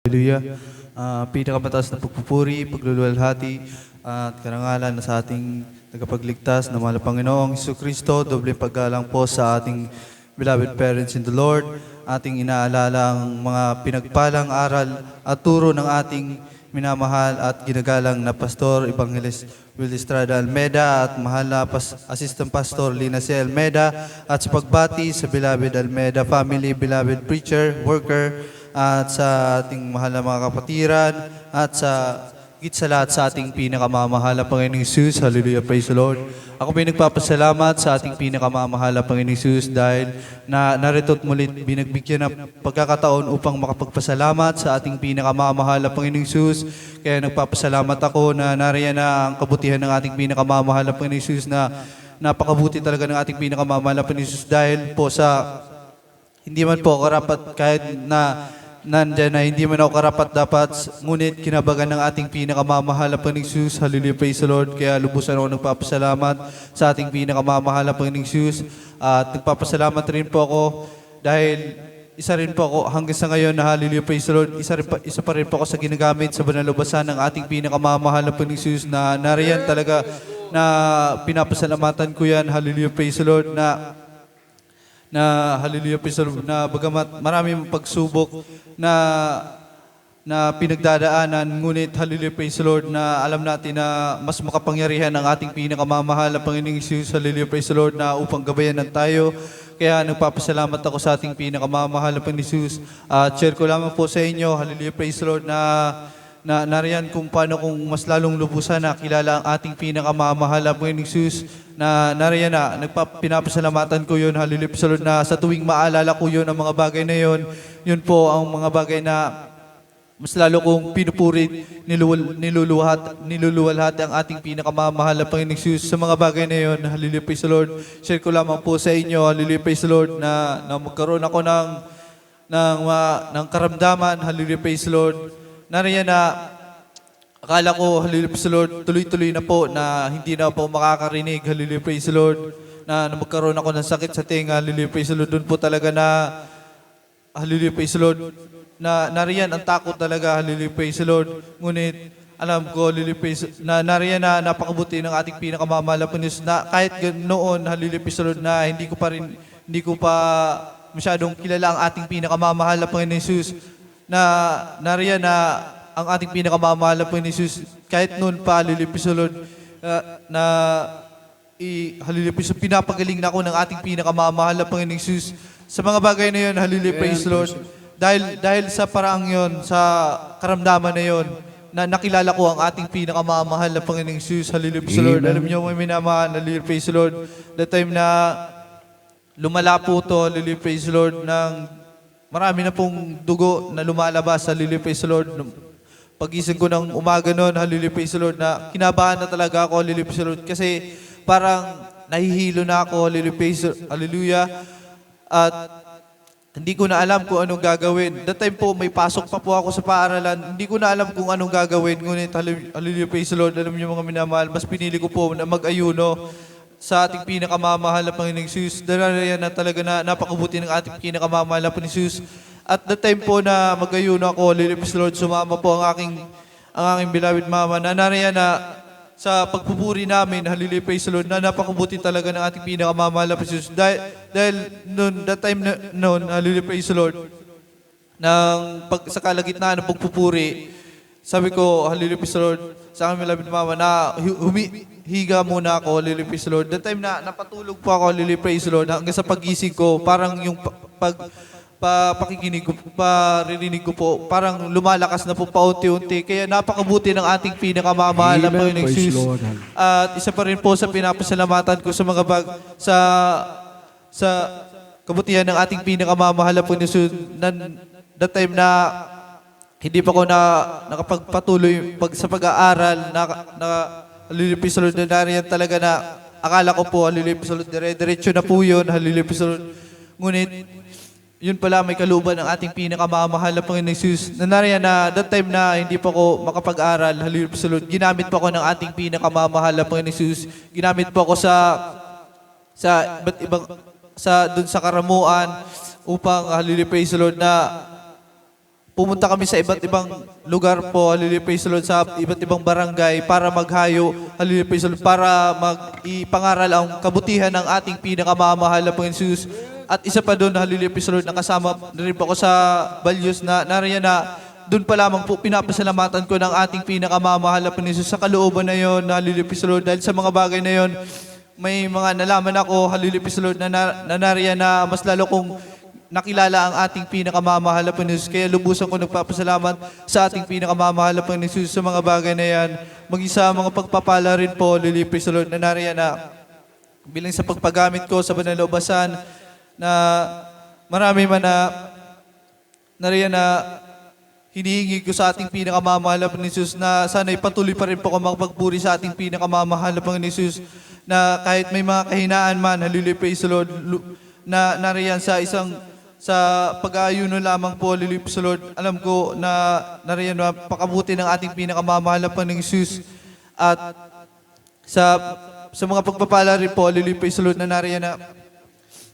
Hallelujah. Pinakamataas na pagpupuri, pagluluwalhati, at karangalan na sa ating tagapagligtas na mahal na Panginoong Jesucristo. Doble paggalang po sa ating beloved parents in the Lord. Ating inaalala ang mga pinagpalang aral at turo ng ating minamahal at ginagalang na Pastor Evangelist Will Estrada Almeda at mahal na Assistant Pastor Lina C. Almeda, at sa pagbati sa beloved Almeda family, beloved preacher, worker, at sa ating mahal na mga kapatiran, at sa higit sa lahat sa ating pinakamamahal na Panginoong Hesus. Hallelujah, praise the Lord. Ako may nagpapasalamat sa ating pinakamamahal na Panginoong Hesus dahil narito't mulit binagbigyan ng pagkakataon upang makapagpasalamat sa ating pinakamamahal na Panginoong Hesus. Kaya nagpapasalamat ako na nariyan na ang kabutihan ng ating pinakamamahal na Panginoong Hesus, na napakabuti talaga ng ating pinakamamahal na Panginoong Hesus dahil po sa hindi man po karapat kahit na nandyan na hindi man ako karapat dapat, ngunit kinabagan ng ating pinakamamahal na Panginoong Hesus. Hallelujah, praise the Lord. Kaya lubusan ako nagpapasalamat sa ating pinakamamahal na Panginoong Hesus. At nagpapasalamat rin po ako dahil isa rin po ako hanggang sa ngayon na hallelujah, praise the Lord. Isa pa rin po ako sa ginagamit sa banalubasan ng ating pinakamamahal na Panginoong Hesus, na nariyan talaga na pinapasalamatan ko yan. Hallelujah, praise the Lord. Na hallelujah, praise the Lord, na bagamat maraming pagsubok na pinagdadaanan, ngunit hallelujah, praise the Lord, na alam natin na mas makapangyarihan ang ating pinakamamahal na Panginoong Hesus. Hallelujah, praise the Lord, na upang gabayanan tayo. Kaya nagpapasalamat ako sa ating pinakamamahal na Panginoong Hesus. Share ko lamang po sa inyo, hallelujah, praise the Lord, na nariyan kung paano kung mas lalong lubusan na kilala ang ating pinakamamahal na Panginoong Hesus, na nariyan na pinapasalamatan ko yun, hallelujah, praise the Lord, na sa tuwing maalala ko yun, ang mga bagay na yun, yun po ang mga bagay na mas lalo kong pinupuri, niluluwalhati ang ating pinakamamahal na Panginoong Hesus sa mga bagay na yun. Hallelujah, praise the Lord. Share ko lamang po sa inyo, hallelujah, praise the Lord, na magkaroon ako ng karamdaman, hallelujah, praise the Lord. Nariyan na akala ko, hallelujah, praise the Lord, tuloy-tuloy na po na hindi na po makakarinig, hallelujah, praise the Lord, na magkaroon ako ng sakit sa tenga, hallelujah, praise the Lord. Doon po talaga na, hallelujah, praise the Lord, na nariyan ang takot talaga, hallelujah, praise the Lord. Ngunit alam ko, hallelujah, praise, na nariyan na napakabuti ng ating pinakamamahal na Panginoon Hesus, na kahit noon, hallelujah, praise the Lord, na hindi ko pa masyadong kilala ang ating pinakamamahal na Panginoon Hesus, na nariyan na ang ating pinakamamahal na Panginoon Hesus, kahit noon pa, hallelujah, praise the Lord, hallelujah, praise the Lord, pinapagaling na ako ng ating pinakamamahal na Panginoon Hesus sa mga bagay na yun, hallelujah, praise the Lord. Dahil sa paraang yon, sa karamdaman na yon, na nakilala ko ang ating pinakamamahal na Panginoong Hesus. Hallelujah, praise the Lord. Alam niyo, may minamahal, hallelujah, praise the Lord. The time na lumala po to, hallelujah, praise the Lord, ng marami na pong dugo na lumalabas, hallelujah, praise the Lord. Pag-ising ko ng umaga noon, hallelujah, praise the Lord, na kinabahan na talaga ako, hallelujah, praise the Lord, kasi parang nahihilo na ako, hallelujah, praise the Lord, hallelujah. At hindi ko na alam kung anong gagawin. That time po, may pasok pa po ako sa paaralan. Hindi ko na alam kung anong gagawin. Ngunit, hallelujah, praise the Lord, alam niyo mga minamahal, mas pinili ko po na mag-ayuno sa ating pinakamamahal na Panginoong Hesus. Dahil na talaga na napakabuti ng ating pinakamamahal na Panginoong Hesus. At that time po na mag-ayuno ako, hallelujah, praise the Lord, sumama po ang aking beloved mama, na nariyan na sa pagpupuri namin, hallelujah, praise the Lord, na napakabuti talaga ng ating pinakamamahal na Panginoong Hesus. Dahil noon, that time noon, hallelujah, praise the Lord, sa kalagitnaan ng pagpupuri, sabi ko, hallelujah, praise the Lord, sa aking beloved mama, na higa muna ako, hallelujah, praise the Lord. That time na napatulog po ako, hallelujah, praise the Lord, hanggang sa pagising ko, parang yung pakikinig ko, paririnig ko po, parang lumalakas na po paunti-unti. Kaya napakabuti ng ating pinakamamahal na Panginoong Hesus. At isa pa rin po sa pinapasalamatan ko sa mga sa kabutihan ng ating pinakamamahal na Panginoong Hesus. That time na hindi pa ko nakapagpatuloy sa pag-aaral, hallelujah, praise the Lord, na nariyan talaga na akala ko po, hallelujah, praise the Lord, dire-diretso na po yun, hallelujah, praise the Lord. Ngunit, yun pala, may kaluban ng ating pinakamamahal na Panginoong Hesus. Nanariyan na, that time na hindi pa ako makapag-aral, hallelujah, praise the Lord, ginamit pa ako ng ating pinakamamahal na Panginoong Hesus. Ginamit pa ako dun sa karamuan upang, hallelujah, praise the Lord, na pumunta kami sa iba't ibang lugar po, hallelujah, praise the Lord, sa iba't ibang barangay para maghayo, hallelujah, praise the Lord, para ipangaral ang kabutihan ng ating pinakamamahal na Panginoon Jesus. At isa pa doon, hallelujah, praise the Lord, nakasama na rin po ako sa Values na nariyan na doon pa lamang po pinapasalamatan ko ng ating pinakamamahal na Panginoon Jesus sa kalooban na yon, hallelujah, praise the Lord, dahil sa mga bagay na yon, may mga nalaman ako, hallelujah, praise the Lord, na nariyan na mas lalo kong nakilala ang ating pinakamamahal na Panginoon Jesus. Kaya lubusan ko nagpapasalamat sa ating pinakamamahal na Panginoon Jesus sa mga bagay na yan. Mag-isa mga pagpapala rin po, hallelujah, praise the Lord, na nariyan na bilang sa pagpagamit ko sa banal na ubasan na marami man na nariyan na hinihingi ko sa ating pinakamamahal na Panginoon Jesus na sana'y patuloy pa rin po ako makapagpuri sa ating pinakamamahal na Panginoon Jesus na kahit may mga kahinaan man, hallelujah, praise the Lord, na nariyan sa pag-aayuno lamang po, hallelujah, praise the Lord, alam ko na nariyan na pakabuti ng ating pinakamamahal na Panginoong Jesus. At sa mga pagpapala rin po, hallelujah, praise the Lord, na nariyan na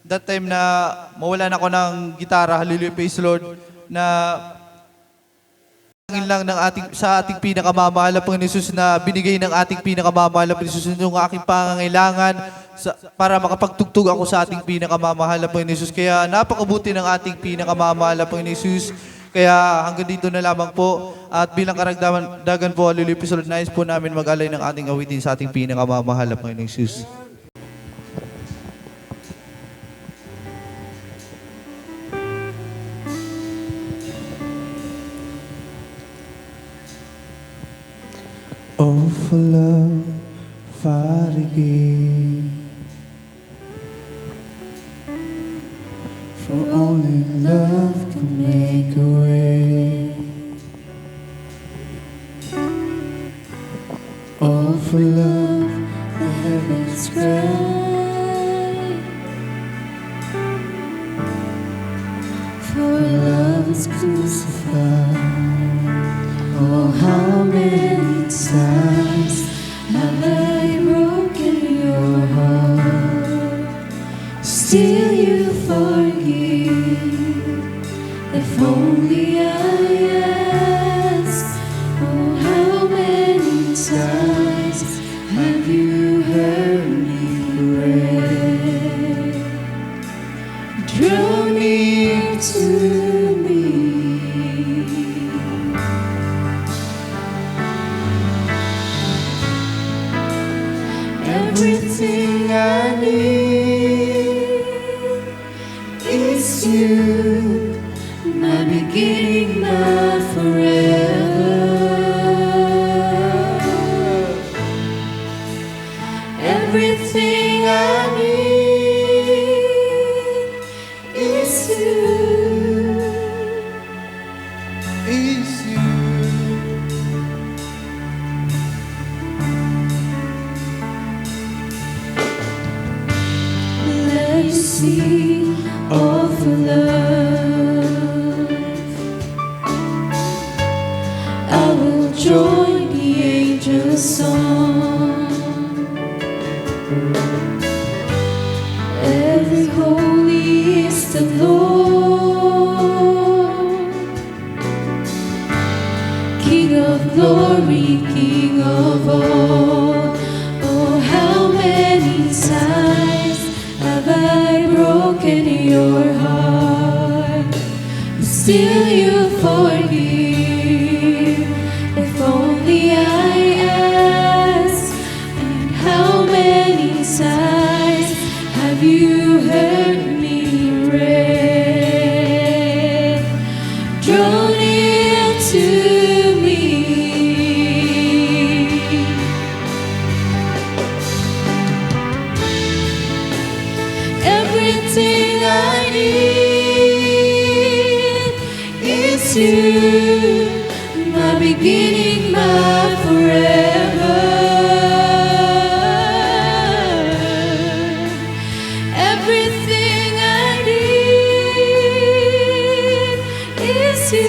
that time na mawalan ako ng gitara, hallelujah, praise the Lord, na lang ng sa ating pinakamamahal na Panginoon Jesus na binigay ng ating pinakamamahal na Panginoon Jesus yung aking pangangailangan para makapagtugtog ako sa ating pinakamamahal na Panginoon Jesus. Kaya napakabuti ng ating pinakamamahal na Panginoon Jesus. Kaya hanggang dito na lamang po at bilang karagdagan po, hallelujah, praise the Lord, nais po namin mag-alay ng ating awitin sa ating pinakamamahal na Panginoon Jesus. Oh, for love, fight again. For only love can make a way. Oh, for love, the heavens cry. For love is crucified. Oh, how many times have I broken your heart? Still you forgive. If only I ask. Oh, how many times have you heard me pray? Draw near to me. Everything I need is you, my beginning, my forever. Everything I need is you, Is you. let me see all for love. I will join the angels' song. Every holy is the Lord, King of glory, King of all. Oh, how many times have I broken your heart? Still you forgive. If only I ask. And how many times have you heard me pray? Draw near to me. Everything I need is you, my beginning, my forever. Everything I need is you.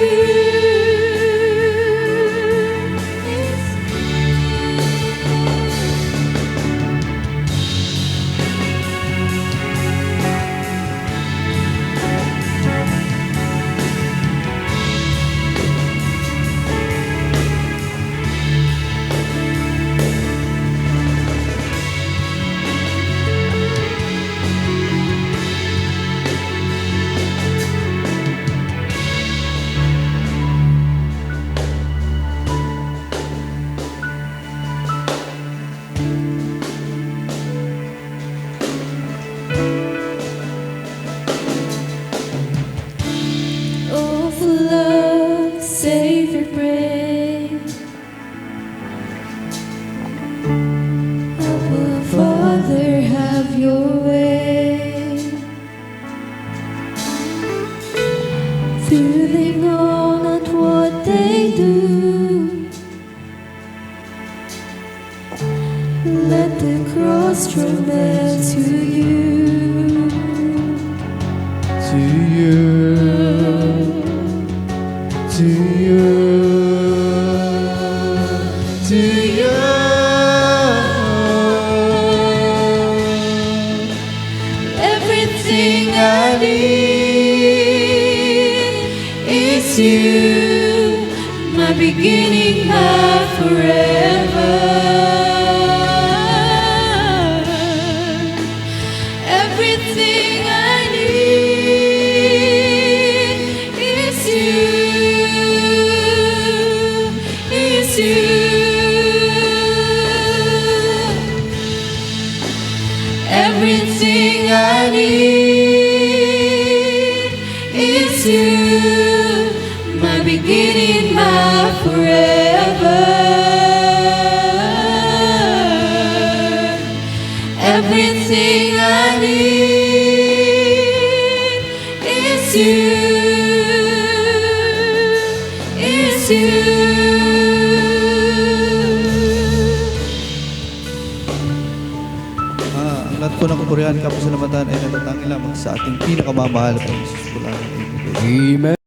instrument to you. To you, to you, to you. Everything I need is you, my beginning, my forever. Everything I need is you, is you. Everything I need is you, my beginning, my forever. Everything I need is you, is you. Ang lahat po ng kapurihan, kapasalamatan ay natatangin lamang sa ating pinakamamahal na Jesus po lang. Amen.